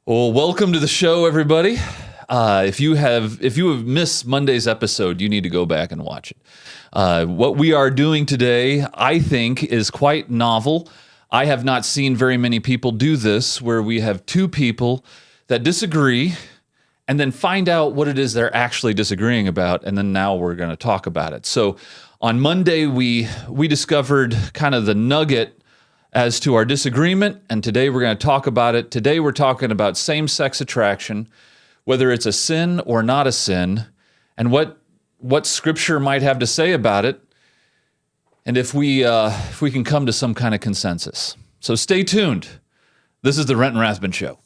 Well, welcome to the show, everybody. If you have missed Monday's episode, you need to go back and watch it. What we are doing today, I think, is quite novel. I have not seen very many people do this, where we have two people that disagree and then find out what it is they're actually disagreeing about, and then now we're going to talk about it. So on Monday, we discovered kind of the nugget as to our disagreement, and today we're going to talk about it. Today we're talking about same-sex attraction, whether it's a sin or not a sin, and what Scripture might have to say about it, and if we can come to some kind of consensus. So stay tuned. This is the Renton and Show.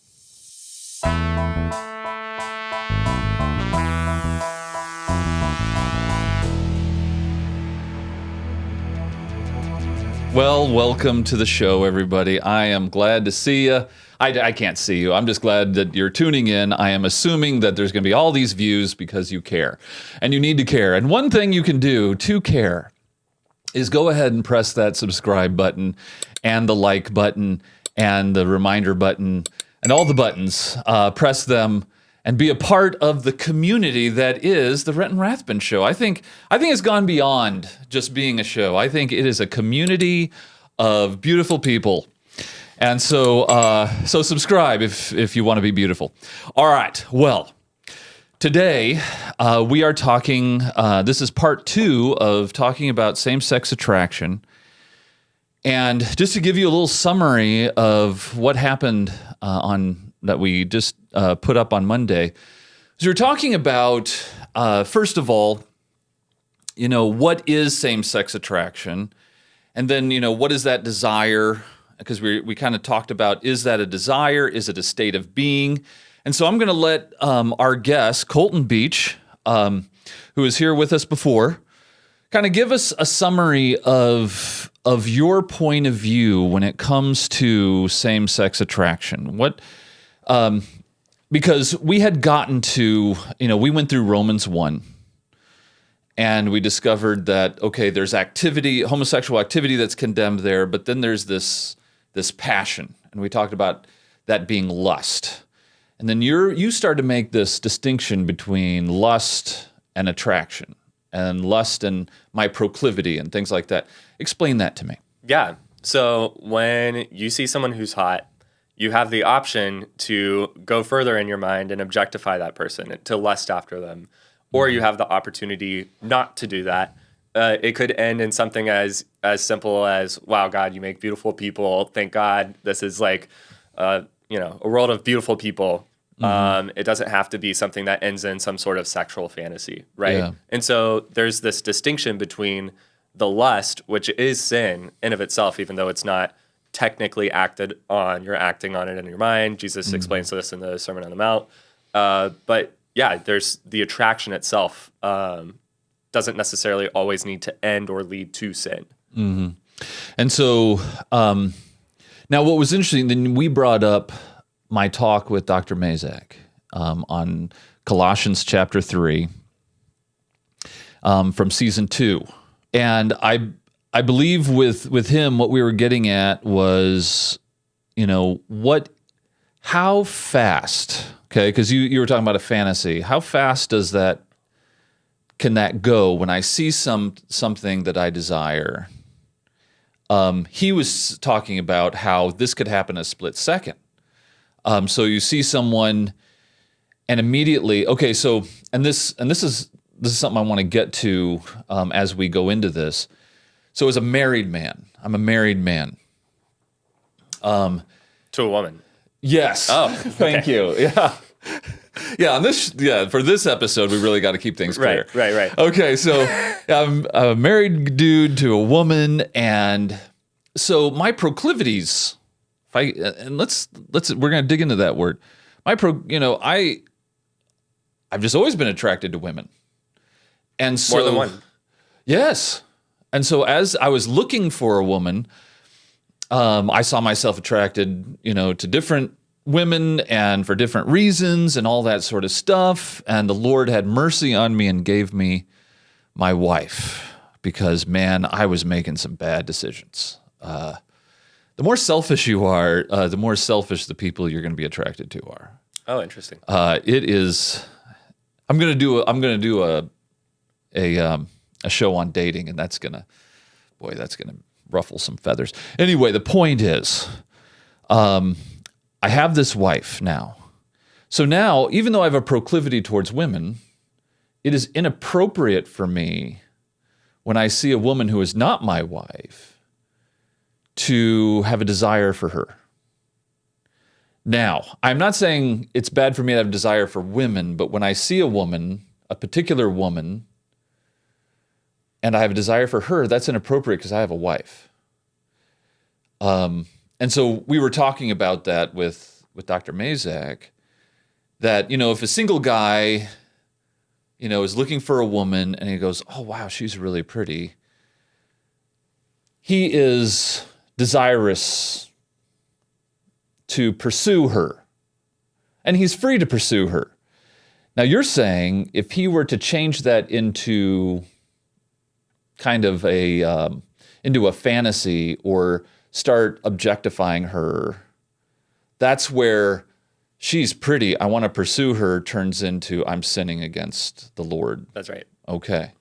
Well, welcome to the show, everybody. I am glad to see you. I can't see you. I'm just glad that you're tuning in. I am assuming that there's going to be all these views because you care. And you need to care. And one thing you can do to care is go ahead and press that subscribe button and the like button and the reminder button and all the buttons. Press them and be a part of the community that is the Renton Rathbun Show. I think it's gone beyond just being a show. I think it is a community of beautiful people. And so subscribe if you want to be beautiful. All right, well, today we are talking, this is part 2 of talking about same-sex attraction. And just to give you a little summary of what happened that we just put up on Monday, so we're talking about, first of all, what is same-sex attraction? And then, what is that desire? Because we kind of talked about, is that a desire? Is it a state of being? And so I'm going to let our guest, Colton Beach, who is here with us before, kind of give us a summary of your point of view when it comes to same-sex attraction. Because we had gotten to, we went through Romans 1, and we discovered that, okay, there's activity, homosexual activity that's condemned there, but then there's this passion, and we talked about that being lust. And then you start to make this distinction between lust and attraction, and lust and my proclivity and things like that. Explain that to me. Yeah. So when you see someone who's hot, you have the option to go further in your mind and objectify that person, to lust after them. Or you have the opportunity not to do that. It could end in something as simple as, wow, God, you make beautiful people. Thank God this is like, a world of beautiful people. Mm-hmm. It doesn't have to be something that ends in some sort of sexual fantasy, right? Yeah. And so there's this distinction between the lust, which is sin in of itself, even though it's not technically acted on. You're acting on it in your mind. Jesus explains this in the Sermon on the Mount. But yeah, there's the attraction itself doesn't necessarily always need to end or lead to sin. Mm-hmm. And so now what was interesting, then we brought up my talk with Dr. Mazak on Colossians chapter 3 from season 2. And I believe with him, what we were getting at was, how fast, okay, because you were talking about a fantasy. How fast can that go when I see something that I desire? He was talking about how this could happen a split second. So you see someone, and immediately, okay, so this is something I want to get to as we go into this. So as a married man, I'm a married man. To a woman. Yes. Oh, thank you. Yeah. Yeah, for this episode, we really got to keep things clear. Right. Okay, so I'm a married dude to a woman, and so my proclivities, we're going to dig into that word. I've just always been attracted to women. And so, more than one. Yes. And so as I was looking for a woman, I saw myself attracted, to different women and for different reasons and all that sort of stuff. And the Lord had mercy on me and gave me my wife because, man, I was making some bad decisions. The the more selfish you are, the more selfish the people you're going to be attracted to are. Oh, interesting. It is. I'm going to do a show on dating, and that's gonna ruffle some feathers. Anyway, the point is, I have this wife now. So now, even though I have a proclivity towards women, it is inappropriate for me when I see a woman who is not my wife to have a desire for her. Now, I'm not saying it's bad for me to have a desire for women, but when I see a woman, a particular woman, and I have a desire for her, that's inappropriate because I have a wife. And so we were talking about that with Dr. Mazak, that, if a single guy, is looking for a woman and he goes, oh, wow, she's really pretty, he is desirous to pursue her. And he's free to pursue her. Now, you're saying if he were to change that into kind of into a fantasy or start objectifying her, that's where she's pretty, I want to pursue her, turns into I'm sinning against the Lord. That's right. Okay.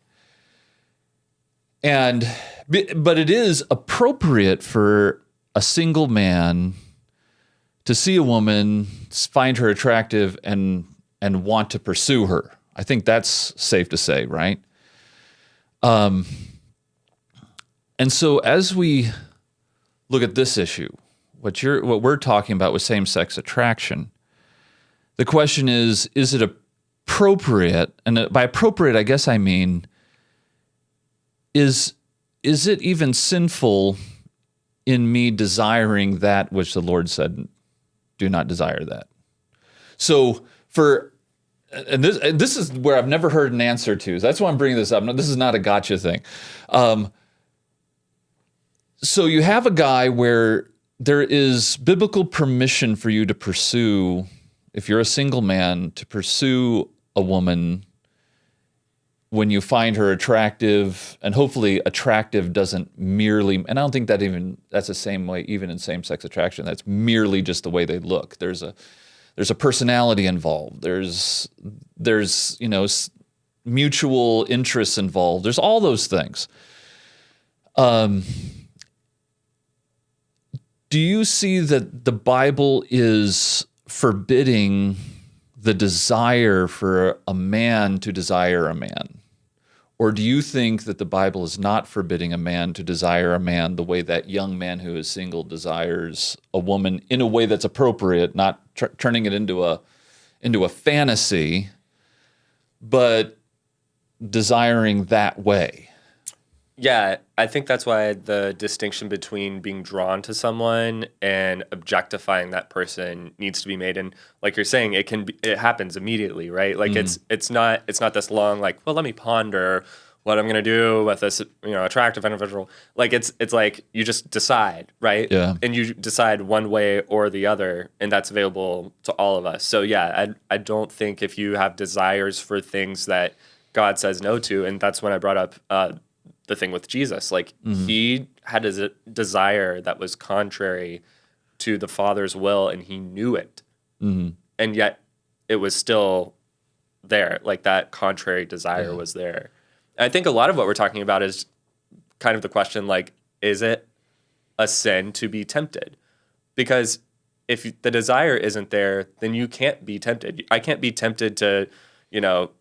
But it is appropriate for a single man to see a woman, find her attractive, and want to pursue her. I think that's safe to say, right? And so as we look at this issue, what we're talking about with same-sex attraction, the question is it appropriate? And by appropriate, I guess I mean, is it even sinful in me desiring that which the Lord said, do not desire that? So this is where I've never heard an answer to. So that's why I'm bringing this up. No, this is not a gotcha thing. So you have a guy where there is biblical permission for you to pursue, if you're a single man, to pursue a woman when you find her attractive, and hopefully attractive doesn't merely, and I don't think that's the same way even in same-sex attraction, that's merely just the way they look. There's a personality involved. There's mutual interests involved. There's all those things. Do you see that the Bible is forbidding the desire for a man to desire a man? Or do you think that the Bible is not forbidding a man to desire a man the way that young man who is single desires a woman in a way that's appropriate, not turning it into a fantasy, but desiring that way? Yeah, I think that's why the distinction between being drawn to someone and objectifying that person needs to be made. And like you're saying, it happens immediately, right? Like it's not this long, like, well, let me ponder what I'm gonna do with this, attractive individual. Like it's like you just decide, right? Yeah. And you decide one way or the other, and that's available to all of us. So yeah, I don't think if you have desires for things that God says no to, and that's when I brought up the thing with Jesus, like he had a desire that was contrary to the Father's will, and he knew it, and yet it was still there. Like that contrary desire was there. And I think a lot of what we're talking about is kind of the question, like, is it a sin to be tempted? Because if the desire isn't there, then you can't be tempted. I can't be tempted to,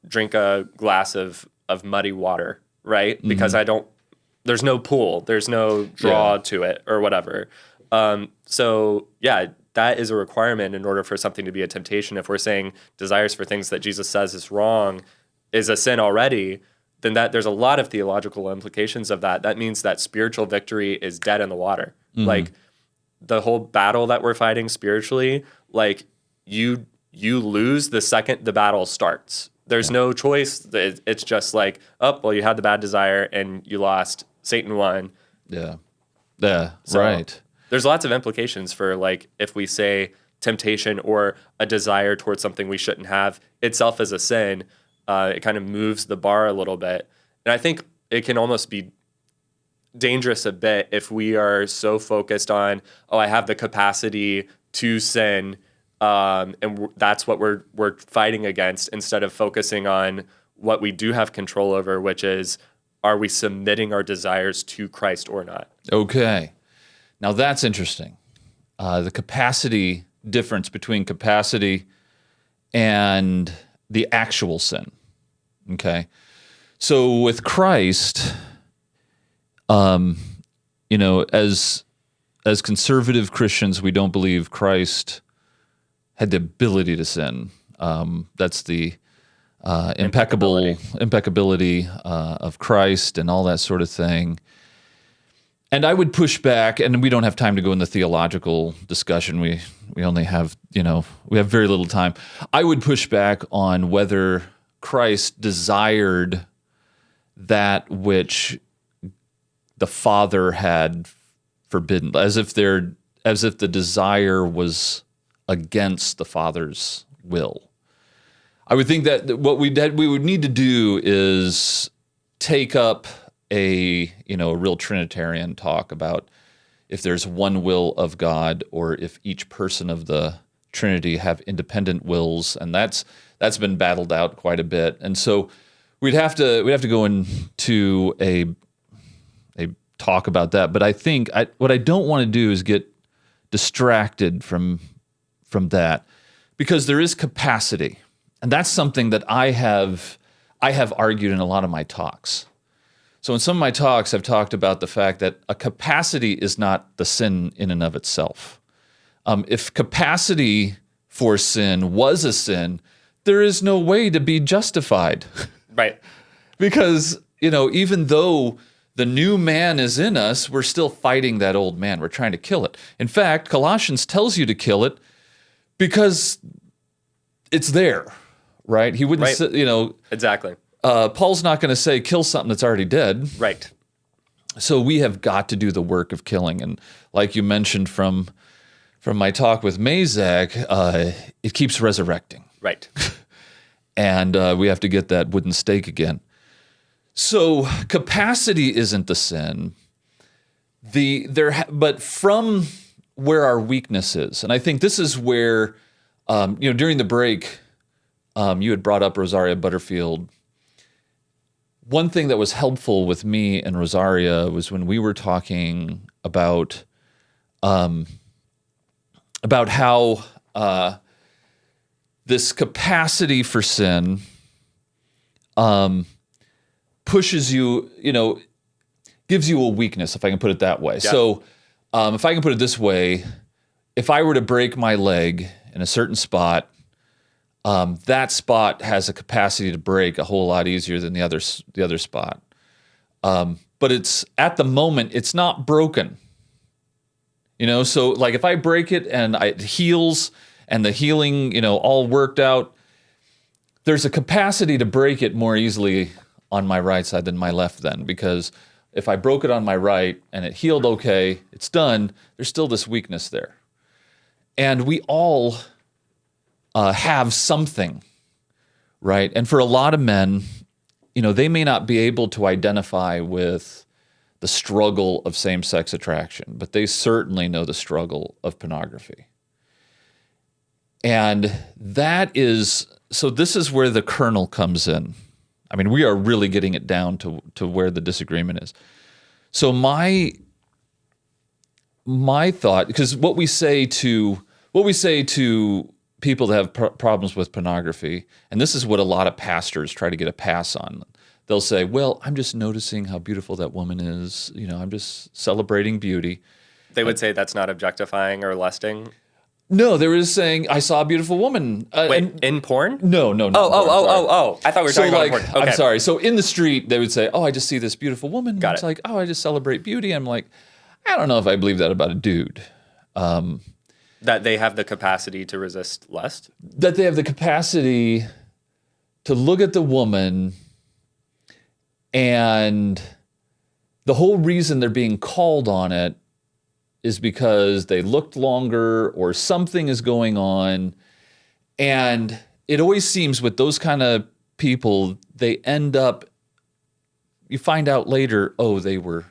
drink a glass of muddy water, right? Because there's no pull, there's no draw to it or whatever. So yeah, that is a requirement in order for something to be a temptation. If we're saying desires for things that Jesus says is wrong is a sin already, then there's a lot of theological implications of that. That means that spiritual victory is dead in the water. Like the whole battle that we're fighting spiritually, like you lose the second the battle starts. There's no choice. It's just like, you had the bad desire and you lost. Satan won. Yeah. So right. There's lots of implications for, like, if we say temptation or a desire towards something we shouldn't have itself as a sin, it kind of moves the bar a little bit. And I think it can almost be dangerous a bit if we are so focused on, oh, I have the capacity to sin, and that's what we're fighting against, instead of focusing on what we do have control over, which is, are we submitting our desires to Christ or not? Okay. Now that's interesting. The capacity difference between capacity and the actual sin. Okay. So with Christ, as conservative Christians, we don't believe Christ had the ability to sin. That's the impeccability of Christ and all that sort of thing. And I would push back, and we don't have time to go in the theological discussion. We only have, we have very little time. I would push back on whether Christ desired that which the Father had forbidden, as if the desire was against the Father's will. I would think that what we would need to do is take up a real Trinitarian talk about if there's one will of God, or if each person of the Trinity have independent wills, and that's been battled out quite a bit. And so we'd have to go into a talk about that. But I think what I don't want to do is get distracted from that, because there is capacity, and that's something that I have argued in a lot of my talks. So in some of my talks, I've talked about the fact that a capacity is not the sin in and of itself. If capacity for sin was a sin, there is no way to be justified. Right. Because, even though the new man is in us, we're still fighting that old man. We're trying to kill it. In fact, Colossians tells you to kill it because it's there, right? He wouldn't say, Exactly. Paul's not going to say kill something that's already dead. Right. So we have got to do the work of killing. And like you mentioned from my talk with Mazak, it keeps resurrecting. Right. And we have to get that wooden stake again. So capacity isn't the sin. But from where our weakness is, and I think this is where, during the break, you had brought up Rosaria Butterfield. One thing that was helpful with me and Rosaria was when we were talking about how this capacity for sin pushes you, gives you a weakness, if I can put it that way. Yeah. So if I can put it this way, if I were to break my leg in a certain spot, that spot has a capacity to break a whole lot easier than the other spot. But it's at the moment, it's not broken. So like if I break it and it heals and the healing, all worked out, there's a capacity to break it more easily on my right side than my left then, because if I broke it on my right and it healed okay, it's done, there's still this weakness there. And we all have something, right? And for a lot of men, they may not be able to identify with the struggle of same-sex attraction, but they certainly know the struggle of pornography. And so this is where the kernel comes in. I mean, we are really getting it down to where the disagreement is. So my thought, because what we say to people that have problems with pornography, and this is what a lot of pastors try to get a pass on. They'll say, well, I'm just noticing how beautiful that woman is. I'm just celebrating beauty. They would say that's not objectifying or lusting? No, they were just saying, I saw a beautiful woman. Wait, in porn? No. Oh. I thought we were talking about porn. Okay. I'm sorry. So in the street, they would say, oh, I just see this beautiful woman. Got it's it. like, oh, I just celebrate beauty. I'm like, I don't know if I believe that about a dude. That they have the capacity to resist lust? That they have the capacity to look at the woman, and the whole reason they're being called on it is because they looked longer or something is going on. And it always seems with those kind of people, they end up, you find out later, oh, they were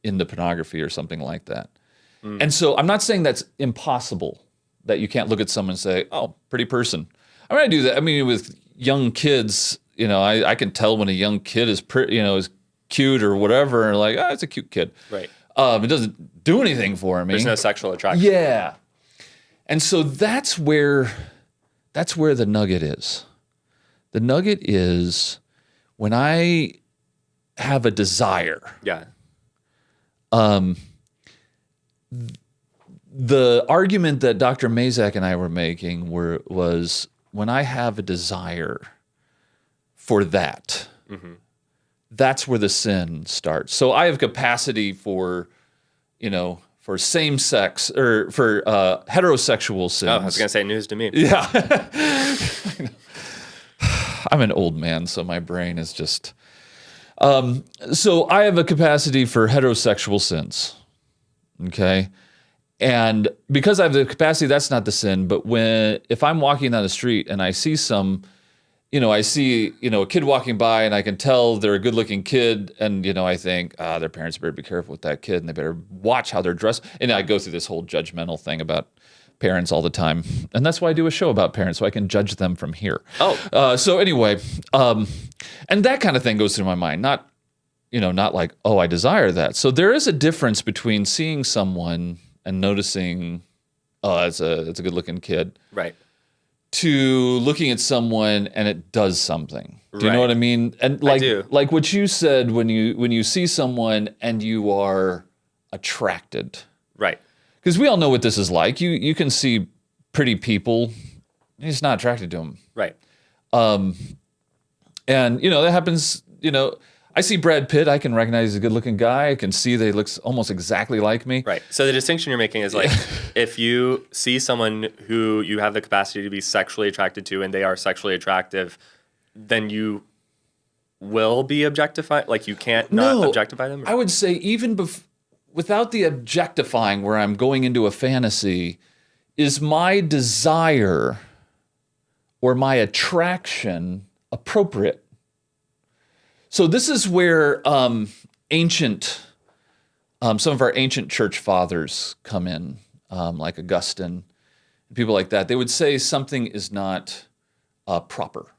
into pornography or something like that. And so I'm not saying that's impossible, that you can't look at someone and say, oh, pretty person. I mean, I do that. I mean, with young kids, I can tell when a young kid is is cute or whatever, and like, oh, it's a cute kid. Right. It doesn't do anything for me. There's no sexual attraction. Yeah. And so that's where the nugget is. The nugget is when I have a desire. Yeah. The argument that Dr. Mazak and I were making was when I have a desire for that, that's where the sin starts. So I have capacity for same sex or for heterosexual sins. Oh, I was going to say news to me. Yeah. I'm an old man, so my brain is just... So I have a capacity for heterosexual sins, okay? And because I have the capacity, that's not the sin. But if I'm walking down the street and I see a kid walking by and I can tell they're a good-looking kid, and I think, their parents better be careful with that kid and they better watch how they're dressed. And I go through this whole judgmental thing about parents all the time, and that's why I do a show about parents, so I can judge them from here. So anyway, and that kind of thing goes through my mind. Not like, oh, I desire that. So there is a difference between seeing someone and noticing, oh, it's a good-looking kid, right, to looking at someone and it does something. Do you know what I mean? And I do. Like what you said, when you see someone and you are attracted, right? Because we all know what this is like. You can see pretty people, you're just not attracted to them. Right. And, that happens, I see Brad Pitt, I can recognize he's a good-looking guy. I can see that he looks almost exactly like me. Right. So the distinction you're making is like, if you see someone who you have the capacity to be sexually attracted to and they are sexually attractive, then you will be objectified? Like you can't not objectify them? I would say even without the objectifying where I'm going into a fantasy, is my desire or my attraction appropriate? So this is where some of our ancient church fathers come in, like Augustine, people like that. They would say something is not proper.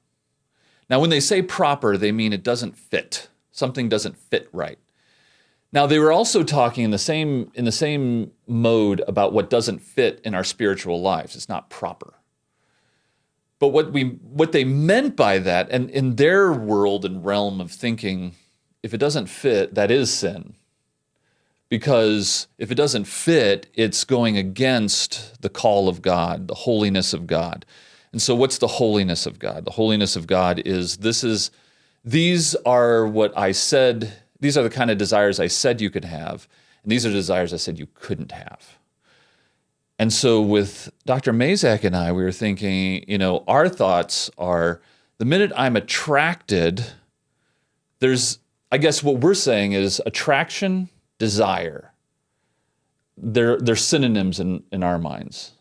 Now, when they say proper, they mean it doesn't fit. Something doesn't fit right. Now, they were also talking in the same mode about what doesn't fit in our spiritual lives. It's not proper. But what they meant by that, and in their world and realm of thinking, if it doesn't fit, that is sin. Because if it doesn't fit, it's going against the call of God, the holiness of God. And so what's the holiness of God? The holiness of God is these are what I said, these are the kind of desires I said you could have, and these are desires I said you couldn't have. And so with Dr. Mazak and I, we were thinking, our thoughts are, the minute I'm attracted, I guess what we're saying is attraction, desire. They're synonyms in our minds.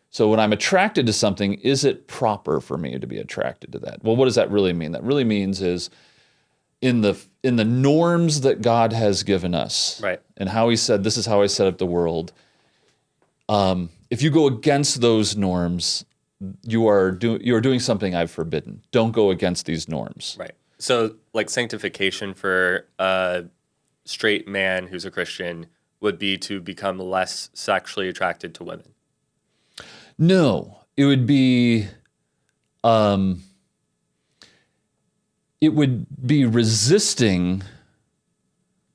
So when I'm attracted to something, is it proper for me to be attracted to that? Well, what does that really mean? That really means is in the norms that God has given us, right, and how He said, this is how I set up the world. If you go against those norms, you are doing something I've forbidden. Don't go against these norms. Right. So, like sanctification for a straight man who's a Christian would be to become less sexually attracted to women. No, it would be resisting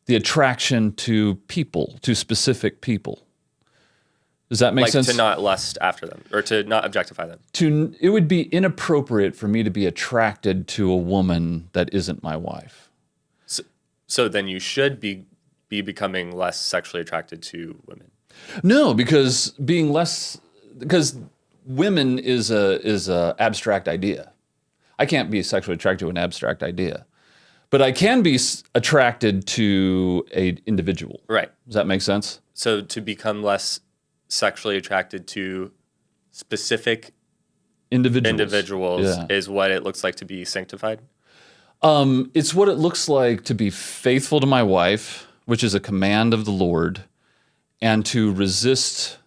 the attraction to people, to specific people. Does that make sense? To not lust after them or to not objectify them. It would be inappropriate for me to be attracted to a woman that isn't my wife. So then you should be becoming less sexually attracted to women. No, because women is a abstract idea. I can't be sexually attracted to an abstract idea, but I can be attracted to an individual. Right. Does that make sense? So to become less sexually attracted to specific individuals is what it looks like to be sanctified? It's what it looks like to be faithful to my wife, which is a command of the Lord, and to resist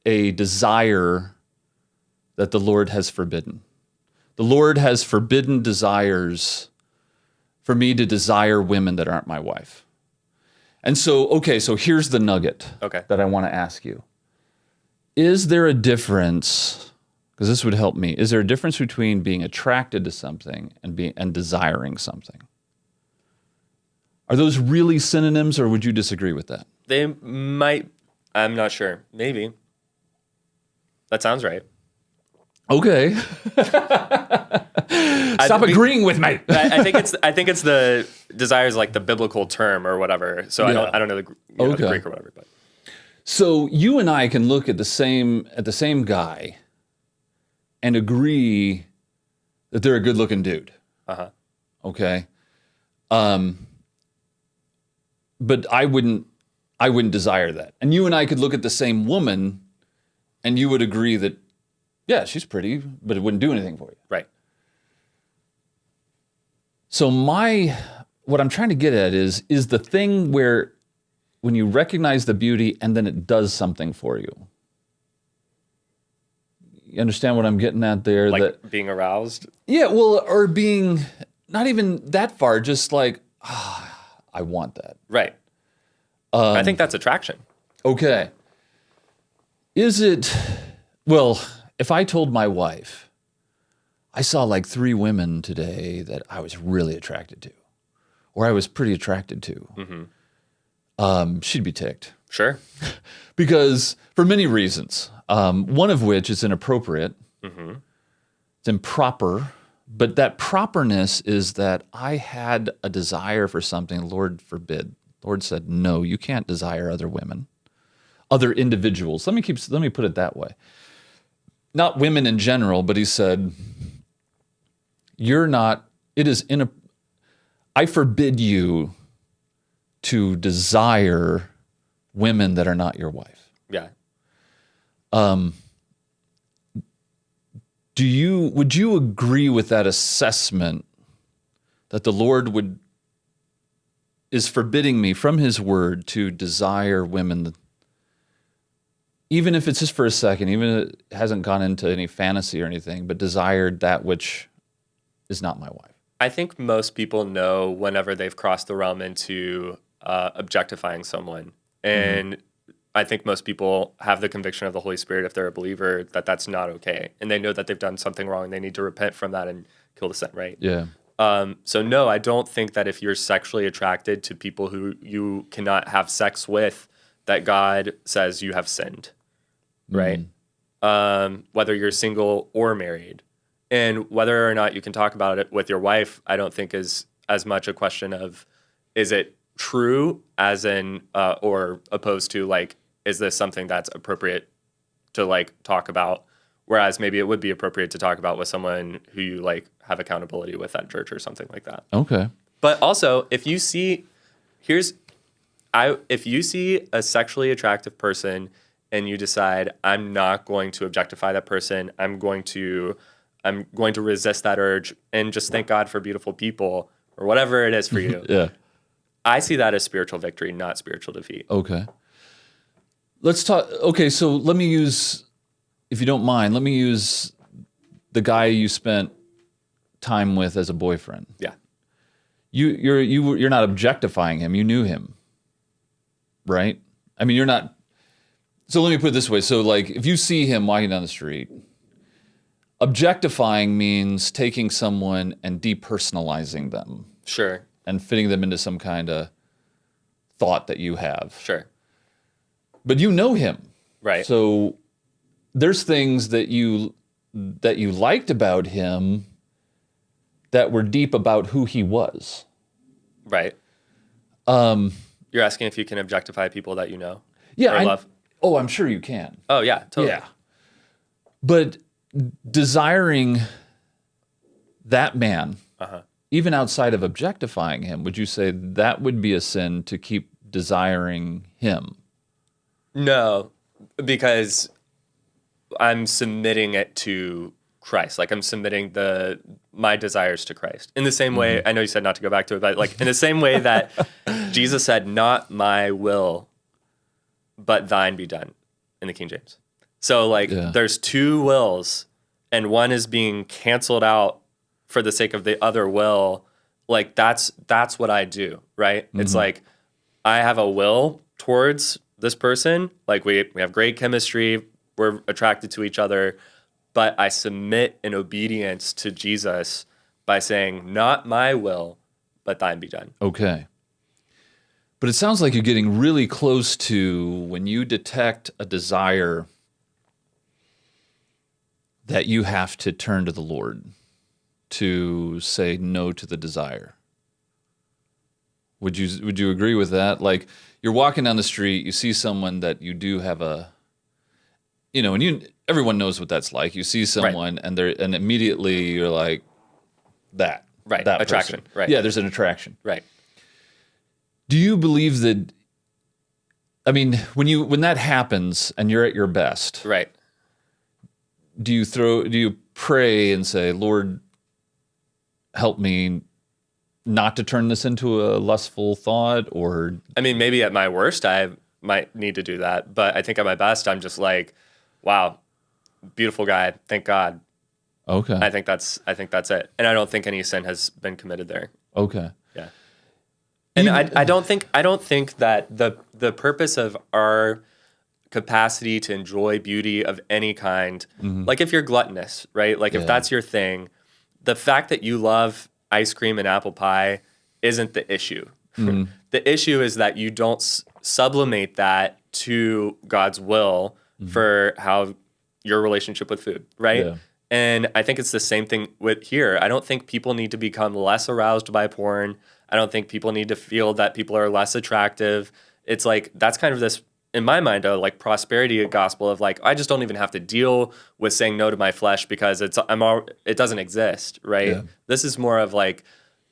a desire that the Lord has forbidden. The Lord has forbidden desires for me to desire women that aren't my wife. And so here's the nugget that I want to ask you. Is there a difference, because this would help me, is there a difference between being attracted to something and desiring something? Are those really synonyms, or would you disagree with that? They might, I'm not sure. Maybe. That sounds right. Okay. Stop agreeing with me. I think it's the desires, like the biblical term or whatever. So I don't know the Greek or whatever. But so you and I can look at the same guy and agree that they're a good-looking dude. Uh-huh. Okay. But I wouldn't desire that. And you and I could look at the same woman and you would agree that, yeah, she's pretty, but it wouldn't do anything for you. Right. So what I'm trying to get at is the thing where when you recognize the beauty and then it does something for you. You understand what I'm getting at there? Like being aroused? Yeah, well, or being not even that far, just like, I want that. Right. I think that's attraction. Okay. Is it, well, if I told my wife, I saw like 3 women today that I was really attracted to, or I was pretty attracted to, she'd be ticked. Sure. Because for many reasons, one of which is inappropriate. Mm-hmm. It's improper, but that properness is that I had a desire for something, Lord forbid. Lord said, no, you can't desire other women, other individuals. Let me put it that way. Not women in general, but he said, I forbid you to desire women that are not your wife. Yeah. Would you agree with that assessment that the Lord is forbidding me from his word to desire women, even if it's just for a second, even if it hasn't gone into any fantasy or anything, but desired that which is not my wife? I think most people know whenever they've crossed the realm into objectifying someone. And I think most people have the conviction of the Holy Spirit, if they're a believer, that that's not okay. And they know that they've done something wrong and they need to repent from that and kill the sin, right? Yeah. So no, I don't think that if you're sexually attracted to people who you cannot have sex with, that God says you have sinned, right? Whether you're single or married. And whether or not you can talk about it with your wife, I don't think is as much a question of, is it true as in, or opposed to like, is this something that's appropriate to like talk about? Whereas maybe it would be appropriate to talk about with someone who you like have accountability with at church or something like that. Okay. But also, if you see a sexually attractive person and you decide I'm not going to objectify that person, I'm going to resist that urge and just thank God for beautiful people or whatever it is for you. Yeah. I see that as spiritual victory, not spiritual defeat. Okay. Let's talk. Okay, so let me use, if you don't mind, let me use the guy you spent time with as a boyfriend. Yeah. You're not objectifying him. You knew him, right? I mean, you're not. So let me put it this way. So like, if you see him walking down the street, objectifying means taking someone and depersonalizing them. Sure. And fitting them into some kind of thought that you have. Sure. But you know him. Right. So there's things that you liked about him that were deep about who he was. Right. You're asking if you can objectify people that you know? Yeah. Or love? Oh, I'm sure you can. Oh, yeah, totally. Yeah. But desiring that man, even outside of objectifying him, would you say that would be a sin to keep desiring him? No, because I'm submitting it to Christ. Like I'm submitting my desires to Christ. In the same way, I know you said not to go back to it, but like in the same way that Jesus said, "Not my will, but thine be done," in the King James. So like there's two wills, and one is being canceled out for the sake of the other will. Like that's what I do, right? It's like I have a will towards this person. Like we have great chemistry, we're attracted to each other, but I submit in obedience to Jesus by saying, "Not my will, but thine be done." Okay. But it sounds like you're getting really close to when you detect a desire that you have to turn to the Lord to say no to the desire. Would you agree with that? Like you're walking down the street, you see someone that you do have and everyone knows what that's like. You see someone and immediately you're like that attraction, person. right? Yeah, there's an attraction, right? Do you believe that? I mean, when that happens and you're at your best, right? Do you pray and say, "Lord, help me not to turn this into a lustful thought," or? I mean, maybe at my worst, I might need to do that, but I think at my best, I'm just like, "Wow, beautiful guy, thank God." Okay. I think that's it, and I don't think any sin has been committed there. Okay. Yeah. And I don't think that the purpose of our capacity to enjoy beauty of any kind, like if you're gluttonous, right? Like if that's your thing, the fact that you love ice cream and apple pie isn't the issue. The issue is that you don't sublimate that to God's will for how your relationship with food, right? Yeah. And I think it's the same thing with here. I don't think people need to become less aroused by porn. I don't think people need to feel that people are less attractive. It's like, that's kind of this, in my mind, like prosperity gospel of like, I just don't even have to deal with saying no to my flesh because it doesn't exist, right? Yeah. This is more of like,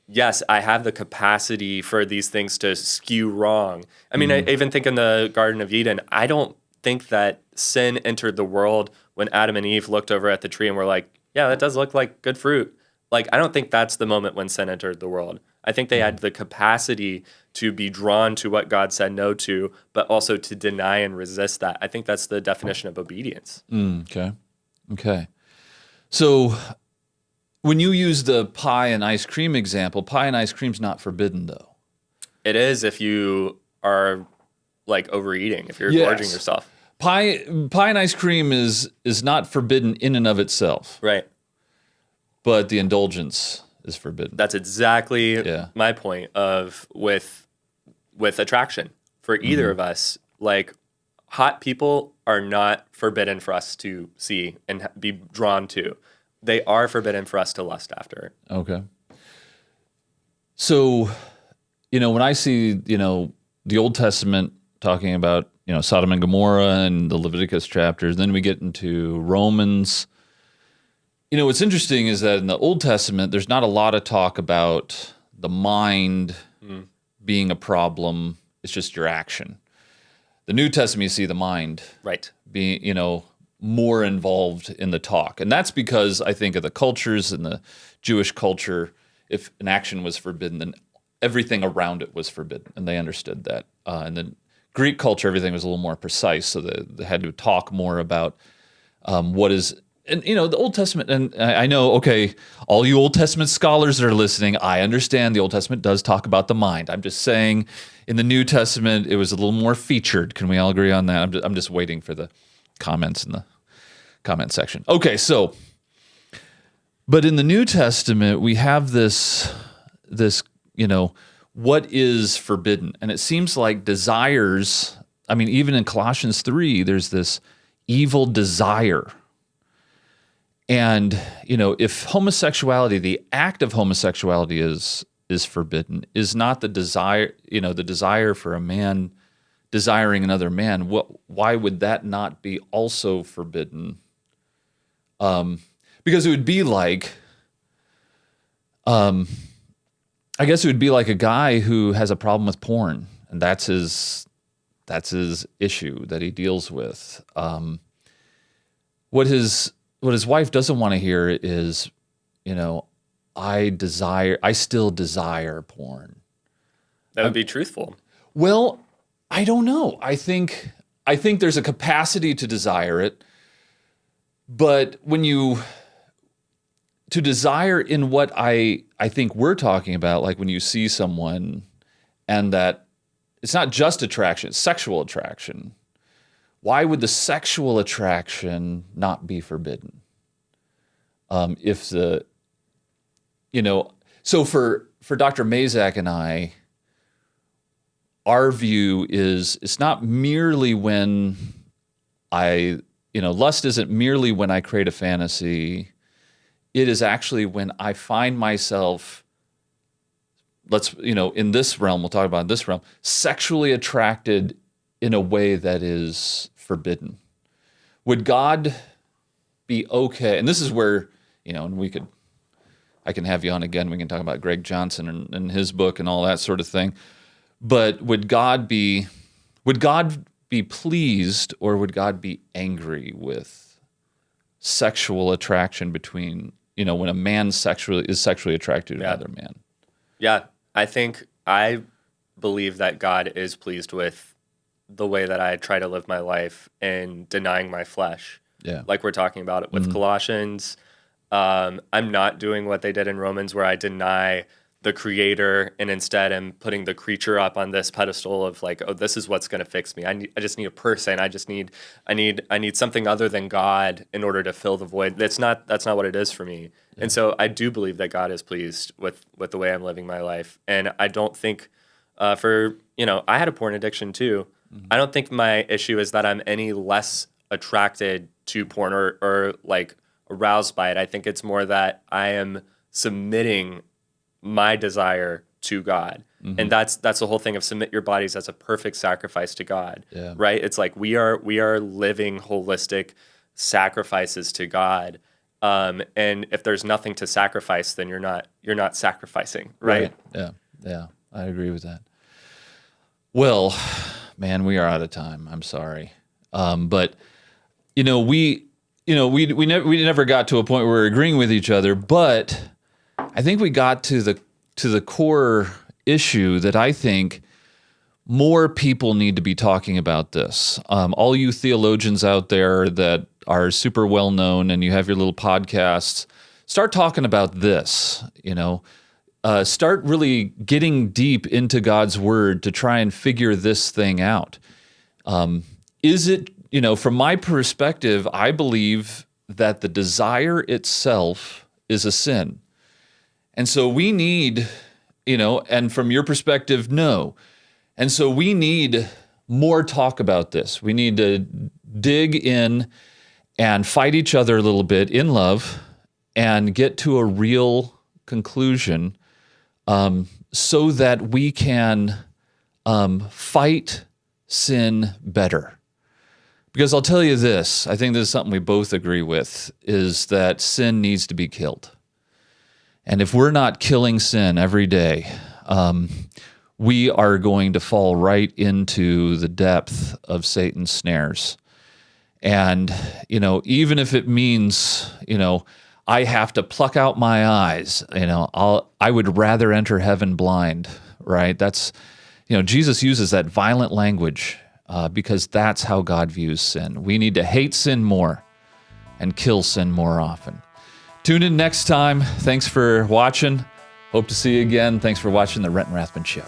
yes, I have the capacity for these things to skew wrong. I mean, I even think in the Garden of Eden, I don't think that sin entered the world when Adam and Eve looked over at the tree and were like, yeah, that does look like good fruit. Like, I don't think that's the moment when sin entered the world. I think they had the capacity to be drawn to what God said no to, but also to deny and resist that. I think that's the definition of obedience. Okay. So when you use the pie and ice cream example, pie and ice cream's not forbidden, though. It is if you are like overeating, if you're gorging yourself. Pie and ice cream is not forbidden in and of itself. Right. But the indulgence is forbidden. That's exactly my point of with attraction for either of us. Like, hot people are not forbidden for us to see and be drawn to. They are forbidden for us to lust after. Okay. So, when I see, the Old Testament talking about, Sodom and Gomorrah and the Leviticus chapters, then we get into Romans. What's interesting is that in the Old Testament, there's not a lot of talk about the mind being a problem. It's just your action. The New Testament, you see the mind being, more involved in the talk. And that's because I think of the cultures in the Jewish culture, if an action was forbidden, then everything around it was forbidden. And they understood that. And then Greek culture, everything was a little more precise. So they had to talk more about what is... And, the Old Testament, and I know, okay, all you Old Testament scholars that are listening, I understand the Old Testament does talk about the mind. I'm just saying in the New Testament, it was a little more featured. Can we all agree on that? I'm just waiting for the comments in the comment section. Okay, so, but in the New Testament, we have this, what is forbidden? And it seems like desires, I mean, even in Colossians 3, there's this evil desire. And, if homosexuality, the act of homosexuality is forbidden, is not the desire, the desire for a man desiring another man, why would that not be also forbidden? Because it would be like, I guess it would be like a guy who has a problem with porn, and that's his issue that he deals with. What his wife doesn't want to hear is, I still desire porn. That would be truthful. Well, I don't know. I think there's a capacity to desire it, but to desire in what I think we're talking about, like when you see someone and that it's not just attraction, it's sexual attraction. Why would the sexual attraction not be forbidden? So for Dr. Mazak and I, our view is it's not merely when lust isn't merely when I create a fantasy. It is actually when I find myself, in this realm, we'll talk about this realm, sexually attracted in a way that is forbidden. Would God be okay? And this is where, and I can have you on again. We can talk about Greg Johnson and his book and all that sort of thing. But would God be pleased, or would God be angry with sexual attraction between, when a man is sexually attracted to another man? Yeah, I believe that God is pleased with the way that I try to live my life and denying my flesh. Yeah. Like we're talking about it with Colossians. I'm not doing what they did in Romans, where I deny the creator and instead am putting the creature up on this pedestal of like, oh, this is what's going to fix me. I just need a person. I need something other than God in order to fill the void. That's not what it is for me. Yeah. And so I do believe that God is pleased with the way I'm living my life. And I don't think I had a porn addiction too. Mm-hmm. I don't think my issue is that I'm any less attracted to porn or like aroused by it. I think it's more that I am submitting my desire to God. Mm-hmm. And that's the whole thing of submit your bodies as a perfect sacrifice to God. Yeah. Right? It's like we are living holistic sacrifices to God. And if there's nothing to sacrifice, then you're not sacrificing, right? Yeah. I agree with that. Well, man, we are out of time. I'm sorry. But we never got to a point where we're agreeing with each other, but I think we got to the core issue that I think more people need to be talking about this. All you theologians out there that are super well known and you have your little podcasts, start talking about this, start really getting deep into God's word to try and figure this thing out. Is it, from my perspective, I believe that the desire itself is a sin. And so we need, and from your perspective, no. And so we need more talk about this. We need to dig in and fight each other a little bit in love and get to a real conclusion so that we can fight sin better. Because I'll tell you this, I think this is something we both agree with, is that sin needs to be killed. And if we're not killing sin every day, we are going to fall right into the depth of Satan's snares. And, even if it means, I have to pluck out my eyes, I would rather enter heaven blind, right? That's, Jesus uses that violent language because that's how God views sin. We need to hate sin more and kill sin more often. Tune in next time. Thanks for watching. Hope to see you again. Thanks for watching The Renton Rathman Show.